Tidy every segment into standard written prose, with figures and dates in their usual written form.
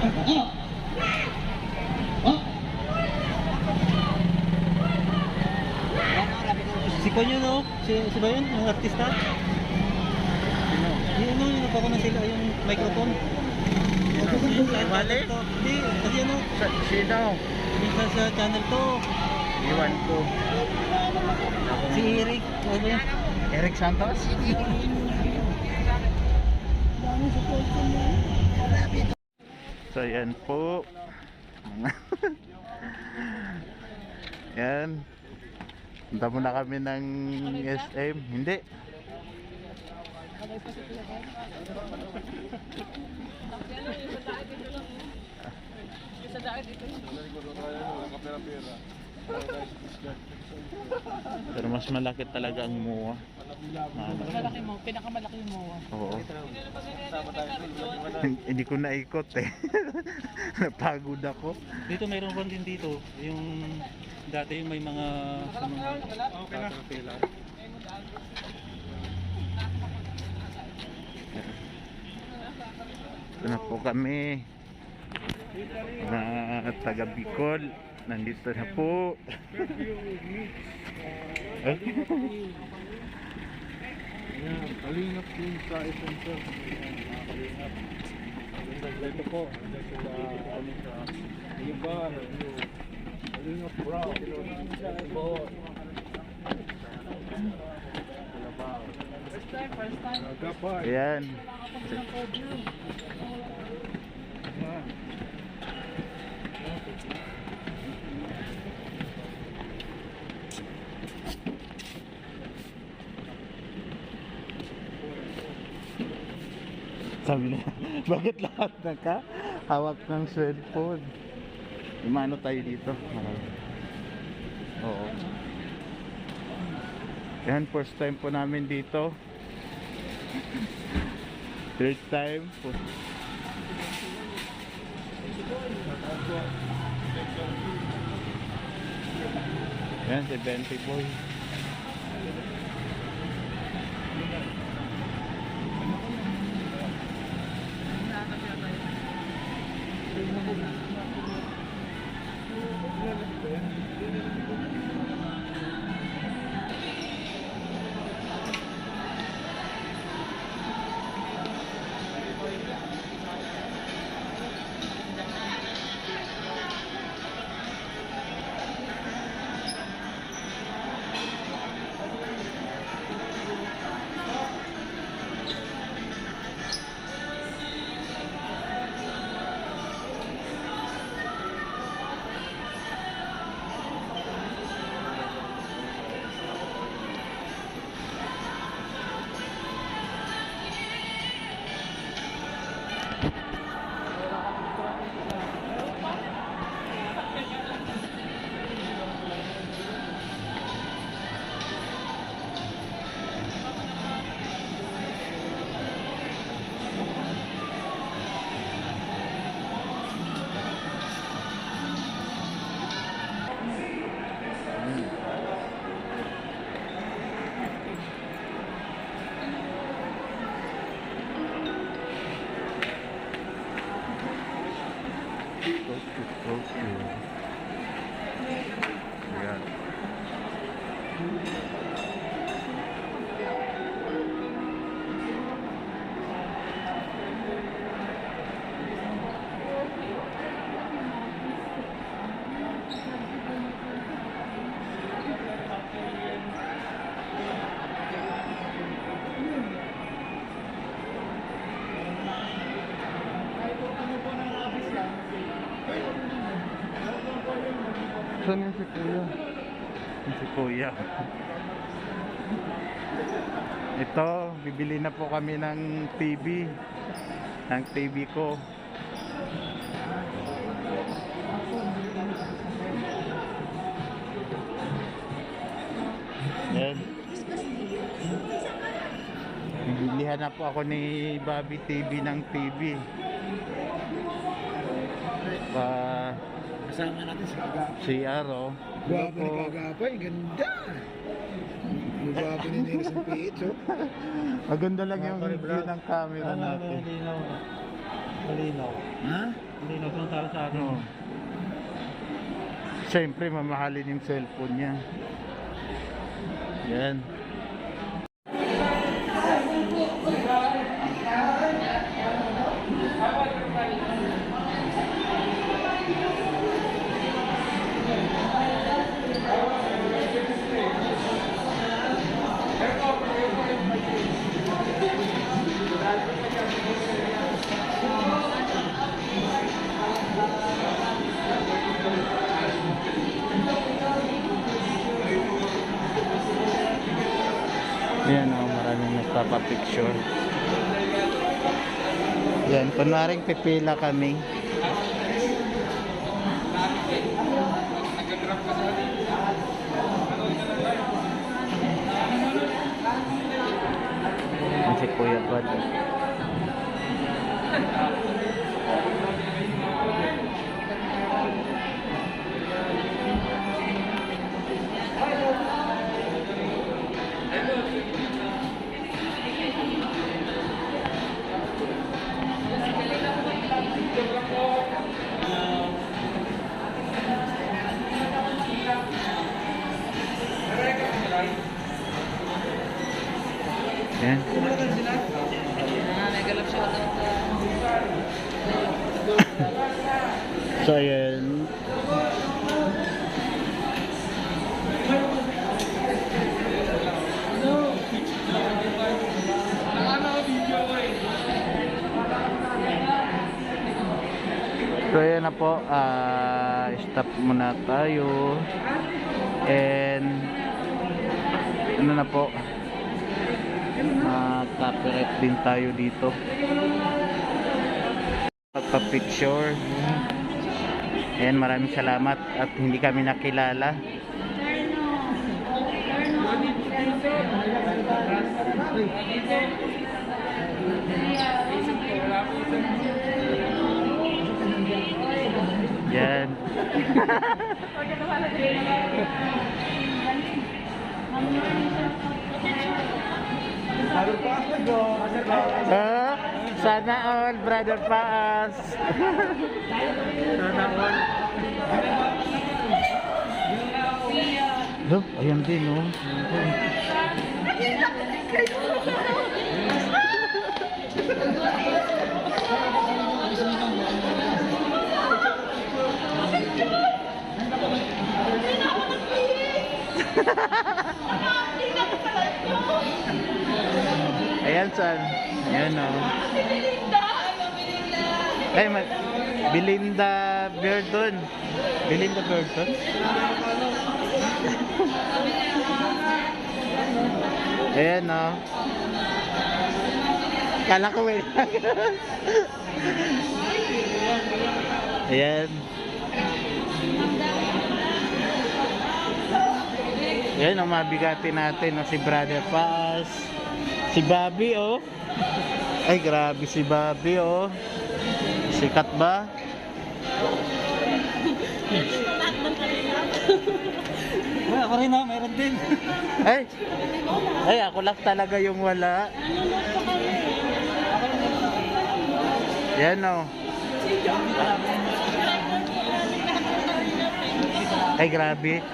Si Konyo no? Si ba yun? Yung artista? Yung nagpako na sila yung microphone. Mali? Hindi, kasi ano? Sino? Minsan sa channel to. Iwan ko. Si Eric. Ano ba yun? Eric Santos? So yan po. Yan. Punta muna kami ng SM. Hindi. Pero mas malaki talaga ang MOA. Malaki mo, pinakamalaki yung MOA. Oo. Hindi ko naikot eh. Napagod ako. Dito mayroon kon din dito. Yung dati yung may mga sa mga caterpillar. Ito na po kami. Na taga Bicol. Nandito na po. Kalingap din sa essential. Kalingap. Ito po. Sa iba. Kalingap bro. First time. Ayan. Sabi na, bakit lahat hawak ng cellphone? Imano tayo dito? Oo. Yan, first time po namin dito. Third time po. Yan, si Bente Boy. Ayan. Saan yung si Kuya? Yung si Kuya. Ito, bibili na po kami ng TV. Ng TV ko. Yan. Bilihan na po ako ni Bobby TV ng TV. Kasama natin si Kagapay. Si Aro. Gwapo ni Kagapay, ganda. Gwapo ni Nelson Pietro. Maganda lang yung view ng camera natin. Malinaw. Malinaw. Ha? Malinaw. sa akin. No. Siyempre, mamahalin yung cellphone niya. Yan. Yan o, maraming nagpapapicture. Yan, kunwaring pipila kami. Yan si Kuya Bad. Yan. Nagalap siya ito. So, ayan. So, ayan na po. Stop muna tayo. And, ano na po. Copyright din tayo dito. Pagpa-picture. Ayan, maraming salamat at hindi kami nakilala. Yan. Sana all, Brother Paas. Sana all. Ayan din, oh. Ayan, son. Ayan, oh. Ay, Belinda Verdon. Belinda Verdon. Ayan, oh. Kala ko may ayan. Ayan, ang mabigati natin, no, si Brother Paz. Si Bobby, oh. Ay, grabe si Bobby, oh. Sikat ba? Ako rin na, meron din. Ay, ako lang talaga yung wala. Yan, oh. Ay, grabe.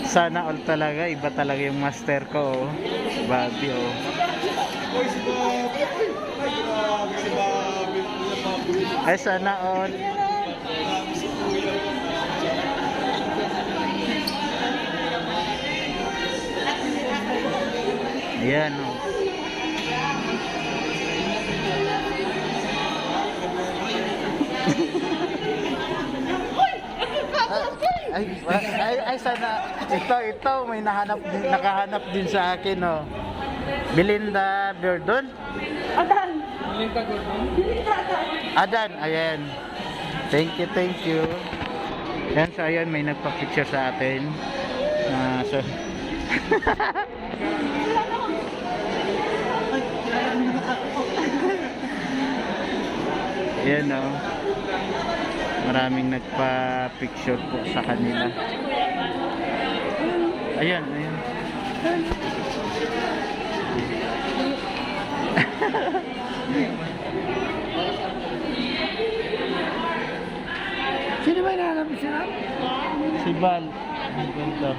Sana all talaga. Iba talaga yung master ko, oh. Si Bobby, oh. Ay, sana all. Ayan, oh. Ay, sana ito may nakahanap din sa akin, oh. Belinda Verdon. Adan, ayan. Thank you. Yan, so ayan, may nagpa-picture sa atin. So ayan, oh. Maraming nagpa-picture po sa kanila. Ayan. Sino ba hinahanap mo siya? Si Val. Ang ganda.